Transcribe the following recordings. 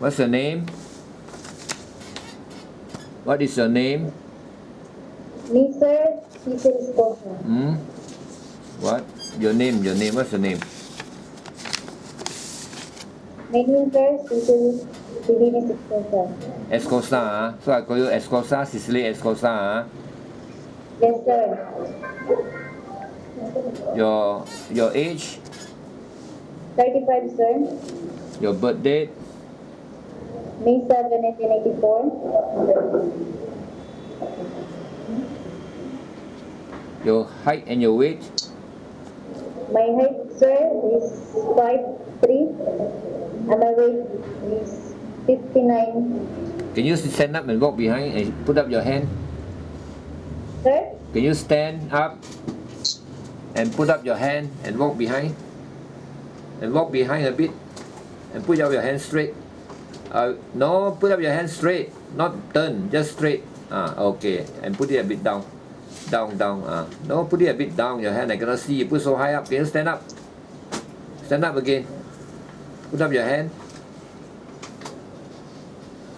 What's your name? What is your name? Me, sir, Cecille Escosa. What? Your name, what's your name? My name, sir, Cecille Escosa. Escosa, so I call you Escosa, Cecily Escosa. Yes, sir. Your age, 35, sir. your birth date, May 7, 1984. your height and your weight, My height, sir, is 5'3", and my weight is 59. can you stand up and walk behind and put up your hand? Sir? Can you stand up and put up your hand and walk behind? And walk behind a bit and put up your hand straight. No, put up your hand straight, not turn, just straight. Okay, and put it a bit down. Down. No, put it a bit down, your hand, I cannot see. You put so high up. Can you stand up? Stand up again. Put up your hand.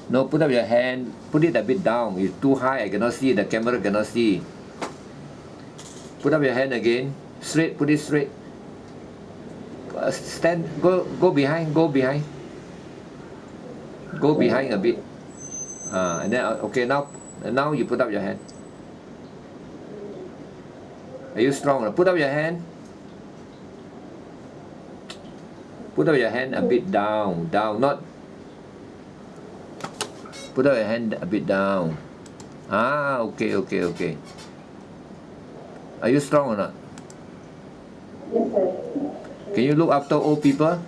No, put up your hand. Put it a bit down. It's too high, I cannot see. The camera cannot see. Put up your hand again. Straight, put it straight. Stand, go behind. Go behind a bit. And then, okay, now you put up your hand. Are you strong? Put up your hand. Put up your hand a bit down, not. Put up your hand a bit down. Okay. Are you strong or not? Yes, sir. Can you look after old people?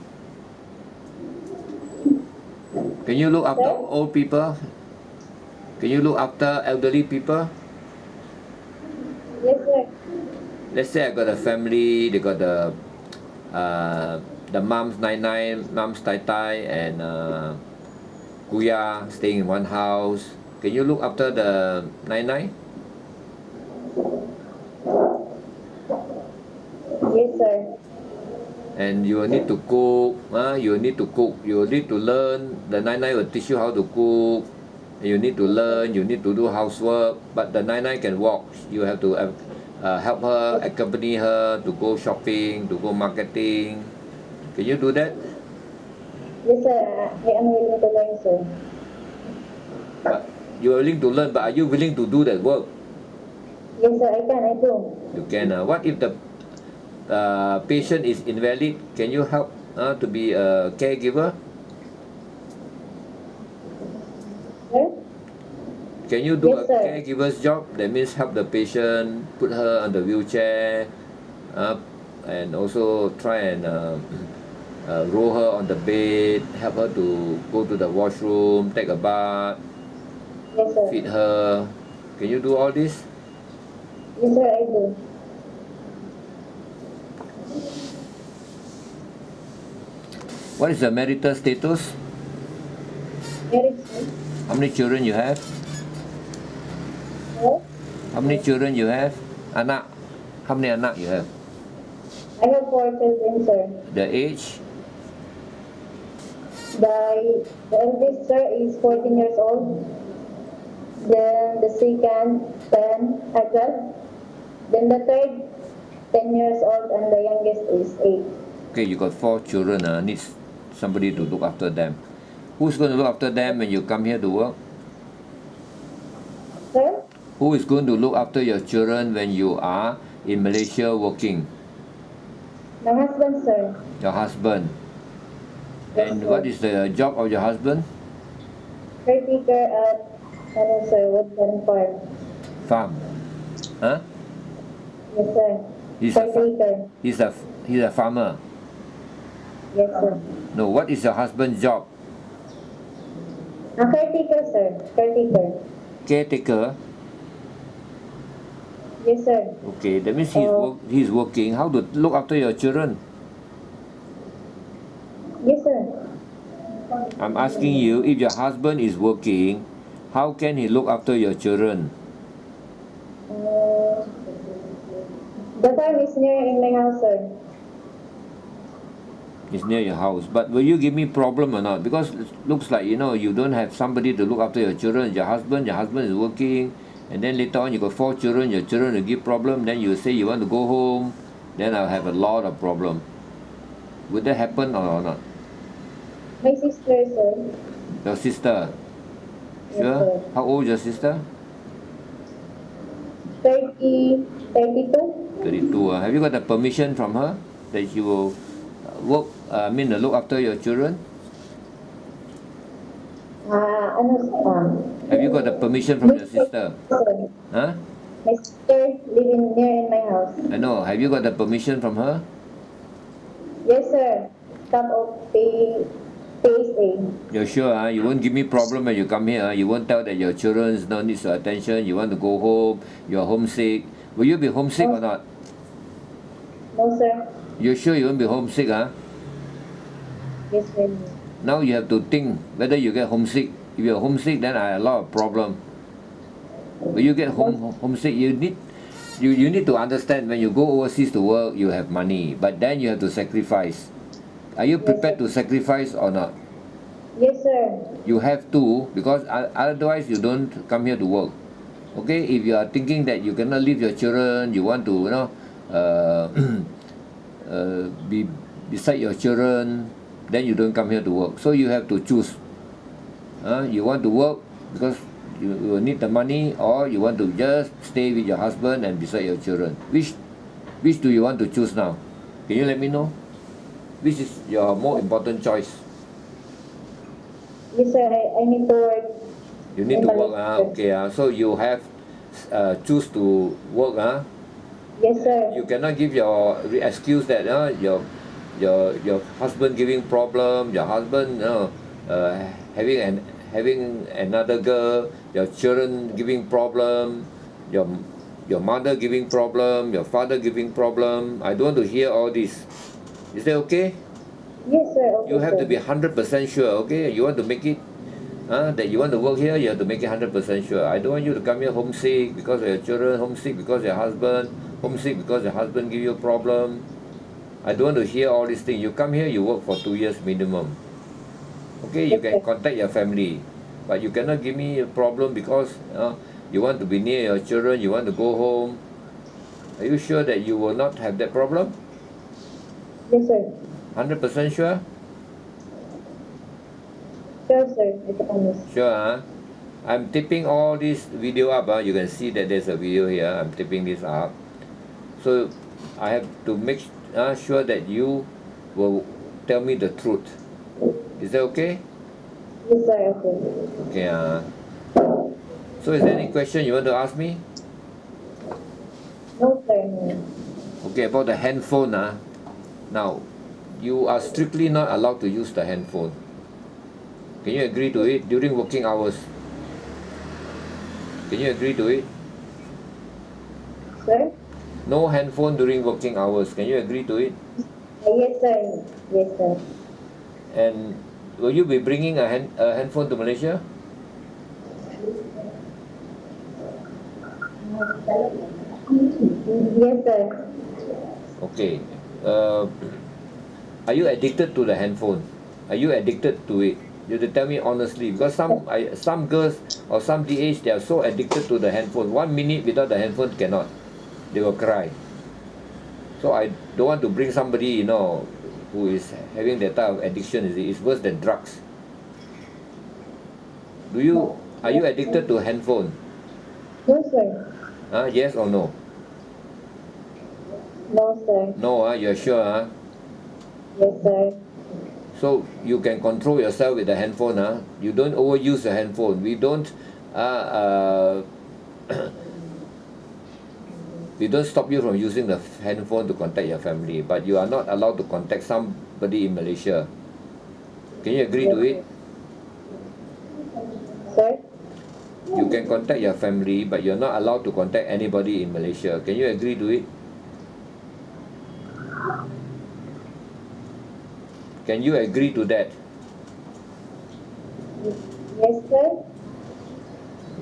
Can you look after old people? Can you look after elderly people? Yes, sir. Let's say I got a family, they got the mom's 99, mom's tai, and Kuya staying in one house. Can you look after the 99? Yes, sir. And you will need to cook. You will need to cook. You will need to learn. The 99 will teach you how to cook. You need to learn. You need to do housework. But the 99 can walk. You have to help her, accompany her to go shopping, to go marketing. Can you do that? Yes, sir. I am willing to learn, sir. But you are willing to learn, but are you willing to do that work? Yes, sir. I do. You can. What if the patient is invalid? Can you help to be a caregiver? Sir? Can you do Yes, a sir. caregiver's job? That means help the patient, put her on the wheelchair, and also try and roll her on the bed, help her to go to the washroom, take a bath, Yes, sir. feed her. Can you do all this? Yes, sir. I do. What is the marital status? Married, sir. How many children you have? Sir? How many children you have? Anak. How many anak you have? I have 4 children, sir. The age? The eldest, sir, is 14 years old. Then the second, 12. Then the third, 10 years old. And the youngest is 8. Okay, you got 4 children. Needs somebody to look after them. Who's going to look after them when you come here to work? Sir? Who is going to look after your children when you are in Malaysia working? My husband, sir. Your husband. Yes, And sir. what is the job of your husband? Caretaker at, sir, Woodland Farm. Farm. Huh? Yes, sir. Caretaker. He's a farmer. Yes, sir. No, what is your husband's job? A caretaker, sir. Caretaker. Caretaker. Yes, sir. Okay, that means he's working. How to look after your children? Yes, sir. I'm asking you, if your husband is working, how can he look after your children? The farm is near in my house, sir. It's near your house. But will you give me problem or not? Because it looks like, you don't have somebody to look after your children. Your husband is working. And then later on you got 4 children. Your children will give problem. Then you say you want to go home. Then I'll have a lot of problem. Would that happen or not? My sister, sir. Your sister? Yes, Sure? sir. How old is your sister? 32. 32. Have you got the permission from her that she will look after your children? Ano, Have you got the permission from your sister? sir. Huh? My sister living near in my house. I know. Have you got the permission from her? Yes, sir. Top of PSA. You're sure, huh? You won't give me problem when you come here, huh? You won't tell that your children no need your attention, you want to go home, you're homesick. Will you be homesick or not? No, sir. You're sure you won't be homesick, huh? Yes, sir. Now you have to think whether you get homesick. If you're homesick, then I have a lot of problem. When you get homesick, you need to understand when you go overseas to work, you have money, but then you have to sacrifice. Are you prepared to sacrifice or not? Yes, sir. You have to, because otherwise you don't come here to work. Okay, if you are thinking that you cannot leave your children, you want to be beside your children, then you don't come here to work. So you have to choose. You want to work because you will need the money, or you want to just stay with your husband and beside your children. Which do you want to choose now? Can you let me know? Which is your more important choice? Yes, sir. I need to work. You need to work, okay. So you have choose to work. Yes, sir. You cannot give your excuse that your husband giving problem, your husband having another girl, your children giving problem, your mother giving problem, your father giving problem. I don't want to hear all this. Is that okay? Yes, sir. Okay, You have to sir. be 100% sure, okay? You want to make it, that you want to work here, you have to make it 100% sure. I don't want you to come here homesick because of your children, homesick because of your husband, homesick because your husband give you a problem. I don't want to hear all these things. You come here, you work for 2 years minimum. Okay, you can contact your family, but you cannot give me a problem because you want to be near your children, you want to go home. Are you sure that you will not have that problem? Yes, sir. 100% sure? Sure, sir. I promise. Sure, I'm tipping all this video up. You can see that there's a video here. I'm tipping this up. So I have to make sure that you will tell me the truth. Is that okay? Yes, sir. Okay. Okay. So is there any question you want to ask me? No, sir. No. Okay, about the handphone. Now, you are strictly not allowed to use the handphone. Can you agree to it during working hours? Can you agree to it? Sir? No handphone during working hours. Can you agree to it? Yes, sir. Yes, sir. And will you be bringing a handphone to Malaysia? Yes, sir. Okay. Are you addicted to the handphone? Are you addicted to it? You have to tell me honestly, because some girls or some DH, they are so addicted to the handphone. 1 minute without the handphone cannot. They will cry. So I don't want to bring somebody, who is having that type of addiction. It's worse than drugs. Are you addicted to handphone? No, sir. Yes or no? No, sir. No, you're sure, Yes, sir. So you can control yourself with the handphone, You don't overuse the handphone. We don't we don't stop you from using the handphone to contact your family, but you are not allowed to contact somebody in Malaysia. Can you agree to it? Sir? You can contact your family, but you're not allowed to contact anybody in Malaysia. Can you agree to it? Can you agree to that? Yes, sir.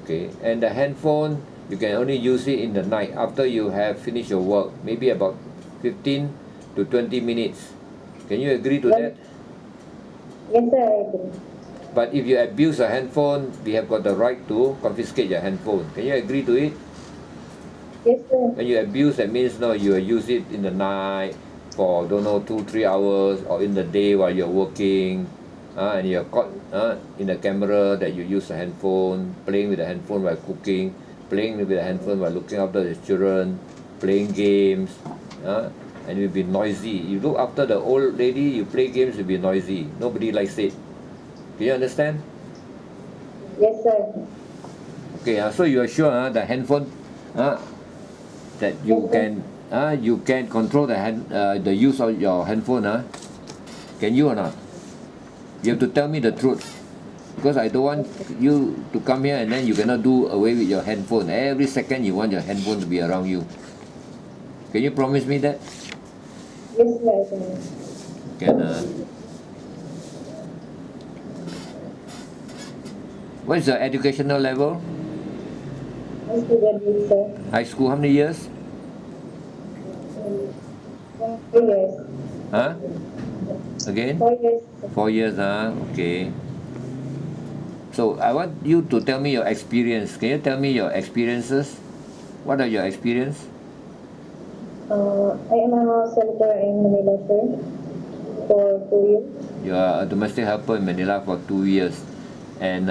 Okay. And the handphone, you can only use it in the night after you have finished your work, maybe about 15 to 20 minutes. Can you agree to Yes. that? Yes, sir, I agree. But if you abuse a handphone, we have got the right to confiscate your handphone. Can you agree to it? Yes, sir. When you abuse, that means no, you use it in the night for don't know 2-3 hours, or in the day while you're working, and you're caught in the camera that you use the handphone, playing with the handphone while cooking, playing with the handphone while looking after the children, playing games, and you'll be noisy. You look after the old lady, you play games, you'll be noisy. Nobody likes it. Can you understand? Yes, sir. Okay, so you are sure the handphone that you Yes, can control the use of your handphone, can you or not? You have to tell me the truth, because I don't want you to come here and then you cannot do away with your handphone. Every second you want your handphone to be around you. Can you promise me that? yes, sir, I can. Can. What is your educational level? Yes, to graduate, sir. High school, how many years? 4 years. Huh? Again? 4 years. 4 years, okay. So I want you to tell me your experience. Can you tell me your experiences? What are your experience? I am a house helper in Manila, sir, for 2 years. You are a domestic helper in Manila for 2 years. And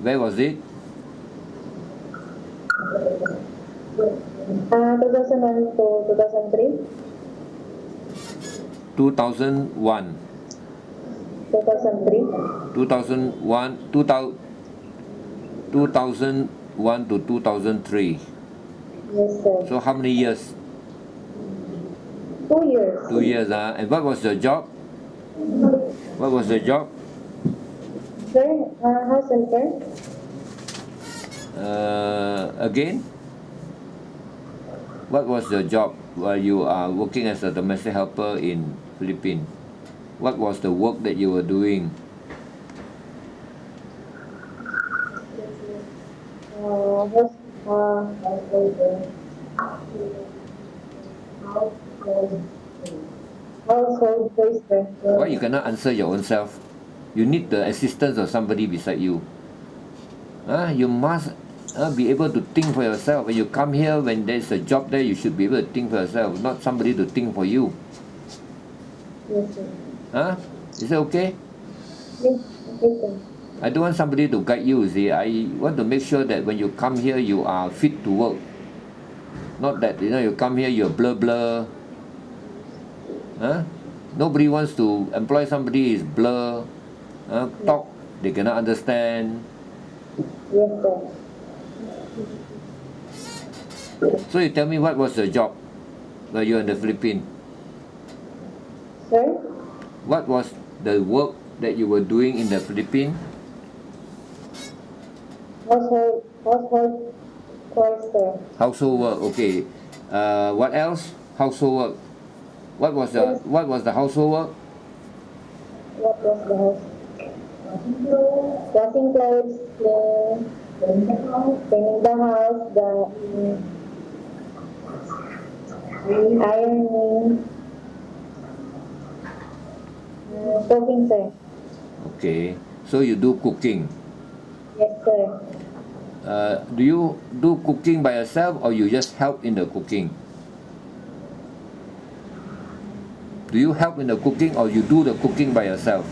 where was it? 2001 to 2003. 2001. 2003. 2001, 2001 to 2003. Yes, sir. So how many years? 2 years. 2 years. And what was the job? What was the job? Sir, house helper. Again? What was the job while you are working as a domestic helper in Philippines? What was the work that you were doing? House, household chores, sir. Why you cannot answer your own self? You need the assistance of somebody beside you. You must be able to think for yourself. When you come here, when there's a job there, you should be able to think for yourself, not somebody to think for you. Yes, sir. Is that okay? Yes, okay, sir. I don't want somebody to guide you, see. I want to make sure that when you come here, you are fit to work. Not that, you come here, you're blur. Nobody wants to employ somebody is blur. Talk, they cannot understand. Yes, sir. So you tell me, what was the job while you were in the Philippines? Sir, What was the work that you were doing in the Philippines? household chores, sir. Household work, okay. What else? Household work. What was the household work? What was the house? Washing clothes, cleaning the house, ironing, cooking, sir. Okay. So you do cooking. Yes, sir. Do you do cooking by yourself, or you just help in the cooking? Do you help in the cooking, or you do the cooking by yourself?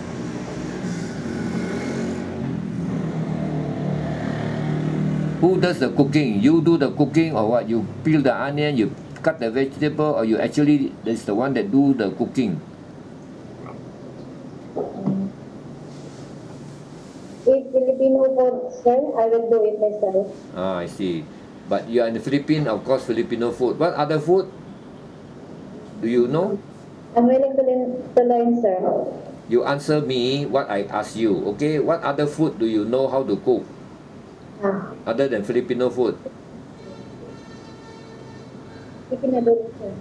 Who does the cooking? You do the cooking, or what? You peel the onion, you cut the vegetable, or you actually is the one that do the cooking? If Filipino food, sir, I will do it myself. I see. But you are in the Philippines, of course, Filipino food. What other food do you know? I'm willing to learn, sir. You answer me what I ask you, okay? What other food do you know how to cook other than Filipino food? Filipino food, sir.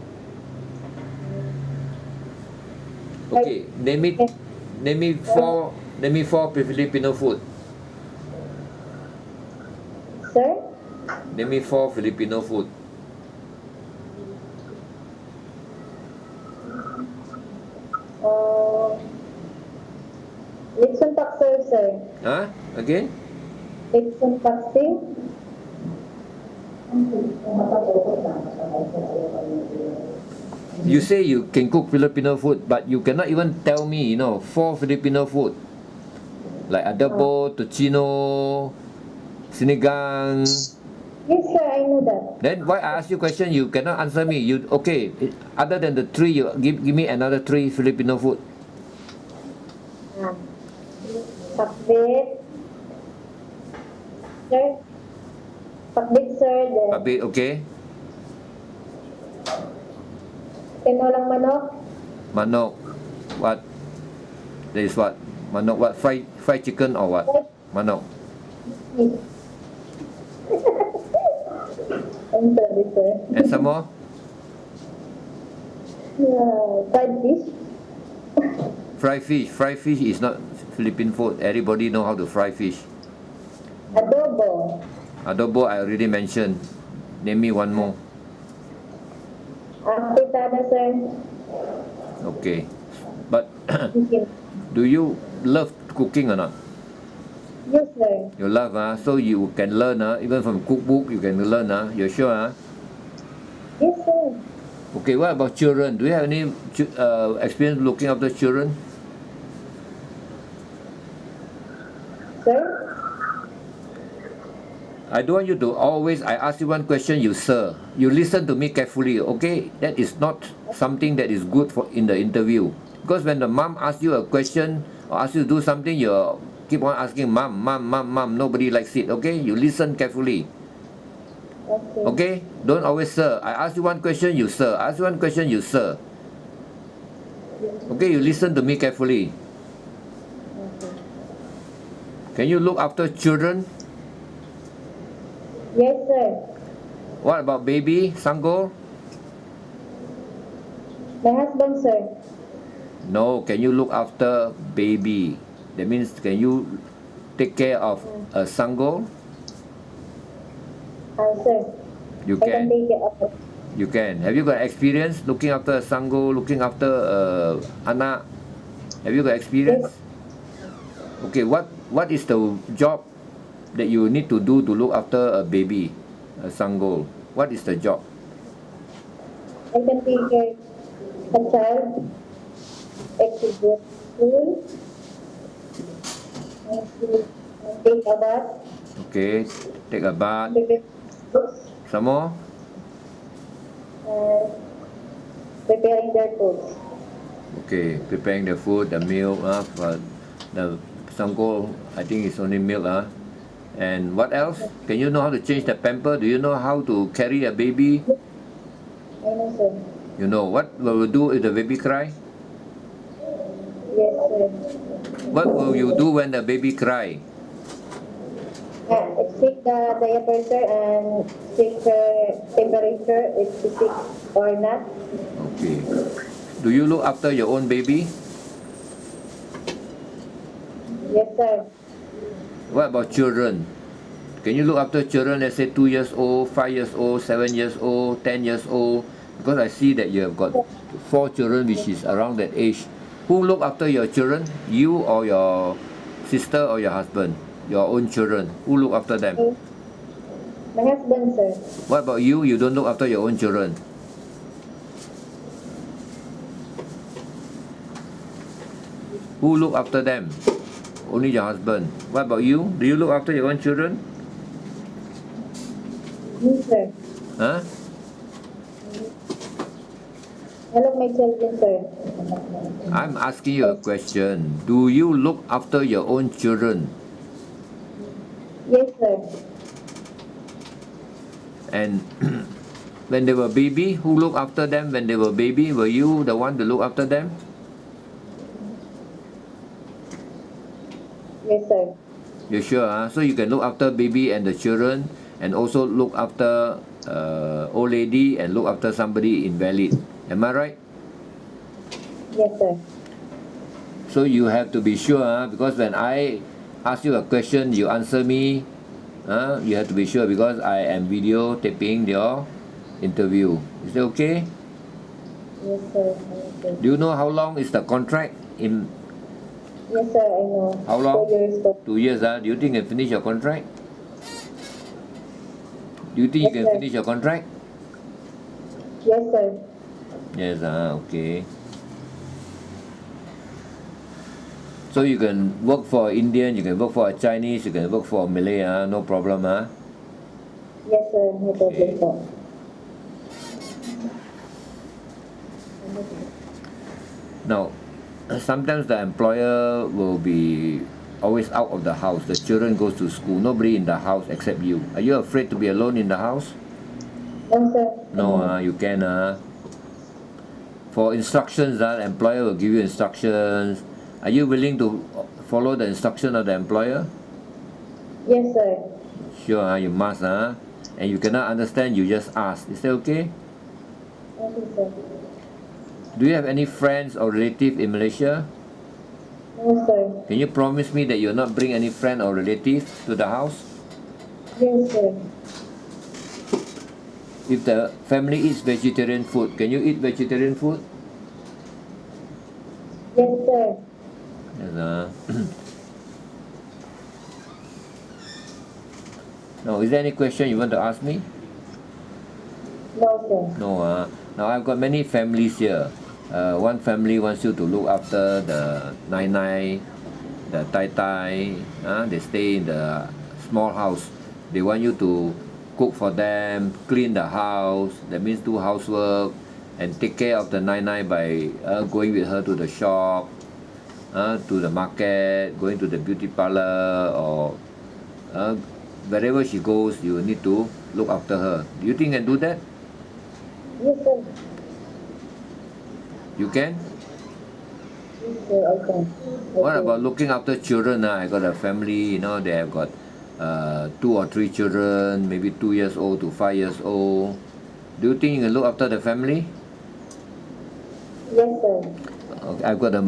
Okay, name me four Filipino food. Sir, Name me four Filipino food. sure, sir. Huh? Again? It's unboxing. You say you can cook Filipino food, but you cannot even tell me, 4 Filipino food. Like adobo, tocino, sinigang. Yes, sir, I know that. Then why I ask you question, you cannot answer me. Okay, other than the 3, you give me another 3 Filipino food. Ah. Pakbit. Sir? Pakbit, sir. Then, Abit, okay? tinolang manok. Manok. What? There is what? Manok what? Fried chicken or what? Manok. I'm sorry, sir. And some more? Fried fish. Fried fish. Fried fish is not Philippine food. Everybody know how to fry fish. Adobo. Adobo I already mentioned. Name me one more. Fritada, sir. Okay. But Chicken. do you love cooking or not? Yes, sir. You love, so you can learn, even from cookbook you can learn, you're sure, Yes, sir. Okay, what about children? Do you have any experience looking after children? Sir? I don't want you to always, I ask you one question, you sir. You listen to me carefully, okay? That is not something that is good for in the interview. Because when the mom asks you a question or asks you to do something, you keep on asking mom, mom, mom, mom. Nobody likes it, okay? You listen carefully. Okay. Okay? Don't always sir. I ask you one question, you sir. I ask you one question, you sir. Okay, you listen to me carefully. Okay. Can you look after children? Yes, sir. What about baby, Sango? My husband, sir. No, can you look after baby? That means can you take care of a Sango? Sir. You I can can. take it up. You can. Have you got experience looking after a Sango, looking after anak? Have you got experience? Okay, what is the job that you need to do to look after a baby, a Sango? What is the job? I can take care a child, execute school, and take a bath, Okay, take a bath. prepare books, Some more? and preparing their foods. Okay, preparing the food, the milk, for the Sango, I think it's only milk, And what else? Can you know how to change the pamper? Do you know how to carry a baby? I know, sir. You know, what will you do if the baby cry? Yes, sir. What will you do when the baby cry? Check the diaper, sir, and check her temperature, if she's sick or not. Okay. Do you look after your own baby? Yes, sir. What about children? Can you look after children, let's say 2 years old, 5 years old, 7 years old, 10 years old? Because I see that you have got 4 children which is around that age. Who look after your children? You or your sister or your husband? Your own children. Who look after them? My husband, sir. What about you? You don't look after your own children. Who look after them? Only your husband. What about you? Do you look after your own children? Me, sir. Huh? I love my children, sir. I'm asking you a question. Do you look after your own children? Yes, sir. And when they were baby, who looked after them when they were baby? Were you the one to look after them? Yes, sir. You sure? So you can look after baby and the children, and also look after old lady and look after somebody invalid. Am I right? Yes, sir. So you have to be sure, because when I ask you a question, you answer me. You have to be sure because I am videotaping your interview. Is that okay? Yes, sir. Okay. Do you know how long is the contract in Yes, sir, I know. How long? 2 years po. 2 years. Do you think you can finish your contract? Do you think you Yes, can sir. finish your contract? Yes, sir. Yes. Okay. So you can work for Indian, you can work for a Chinese, you can work for a Malay. No problem. Yes, sir. No problem po. Now, sometimes the employer will be always out of the house. The children goes to school. Nobody in the house except you. Are you afraid to be alone in the house? No, sir. No. You can. For instructions, the employer will give you instructions. Are you willing to follow the instruction of the employer? Yes, sir. Sure. You must. And you cannot understand, you just ask. Is that okay? Okay, sir. Do you have any friends or relative in Malaysia? No, sir. Can you promise me that you'll not bring any friend or relative to the house? Yes, sir. If the family eats vegetarian food, can you eat vegetarian food? Yes, sir. Yes. Now, is there any question you want to ask me? No, sir. No. Now, I've got many families here. One family wants you to look after the Nai Nai, the Tai Tai. They stay in the small house. They want you to cook for them, clean the house. That means do housework and take care of the Nai Nai by going with her to the shop, to the market, going to the beauty parlor, or wherever she goes, you need to look after her. Do you think you can do that? Yes, sir. You can? Yes, sir, I can. What about looking after children? I got a family, they have got 2 or 3 children, maybe 2 years old to 5 years old. Do you think you can look after the family? Yes, sir. Okay, I've got a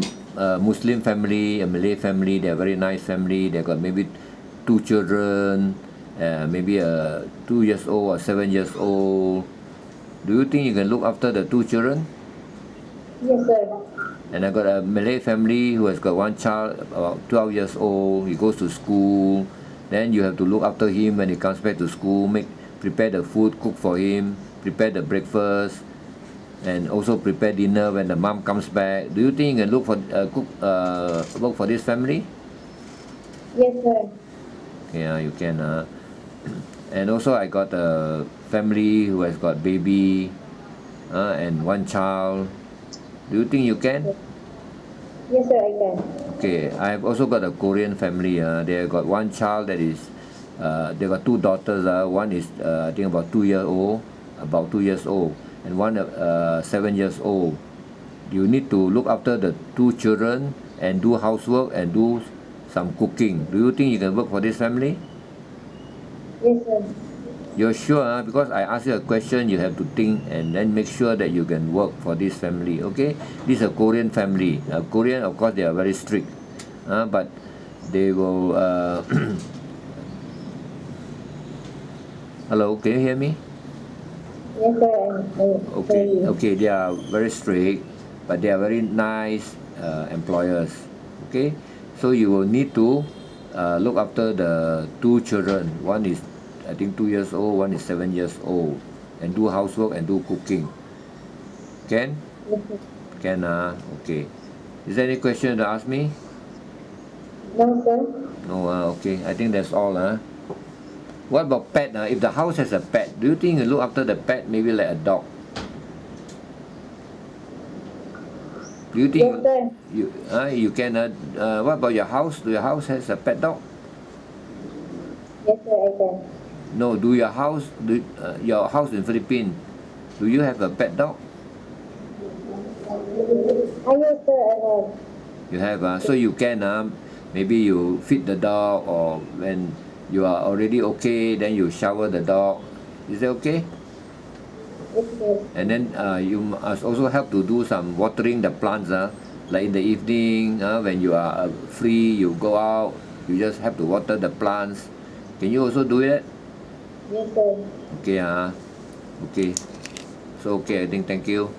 Muslim family, a Malay family. They're a very nice family. They've got maybe 2 children, maybe 2 years old or 7 years old. Do you think you can look after the 2 children? Yes, sir. And I got a Malay family who has got 1 child, about 12 years old. He goes to school. Then you have to look after him when he comes back to school, prepare the food, cook for him, prepare the breakfast, and also prepare dinner when the mom comes back. Do you think you can work for this family? Yes, sir. Yeah, you can. And also I got a family who has got baby and 1 child. Do you think you can? Yes, sir, I can. Okay, I've also got a Korean family. They have got 1 child that is, they got 2 daughters. One is I think about 2 years old, and one 7 years old. You need to look after the 2 children and do housework and do some cooking. Do you think you can work for this family? Yes, sir. You're sure? Because I ask you a question, you have to think and then make sure that you can work for this family. Okay? This is a Korean family. Korean, of course, they are very strict, but they will. Hello, can you hear me? Yes, sir, I hear you. Okay, they are very strict, but they are very nice employers. Okay, so you will need to look after the 2 children. One is, I think, 2 years old, one is 7 years old, and do housework and do cooking. Can? Yes, sir. Can. Okay. Is there any question to ask me? No, sir. No. Okay. I think that's all. What about pet? If the house has a pet, do you think you look after the pet, maybe like a dog? Do you think Yes, sir. you can? What about your house? Do your house has a pet dog? Yes, sir, I can. No. Do your house in Philippines? Do you have a pet dog? Yes, sir, I have. You have. So you can. Maybe you feed the dog, or when you are already okay, then you shower the dog. Is that okay? Yes, sir. And then you must also help to do some watering the plants. Like in the evening, when you are free, you go out. You just have to water the plants. Can you also do that? Yes, sir. Okay. Okay. So okay, I think. Thank you.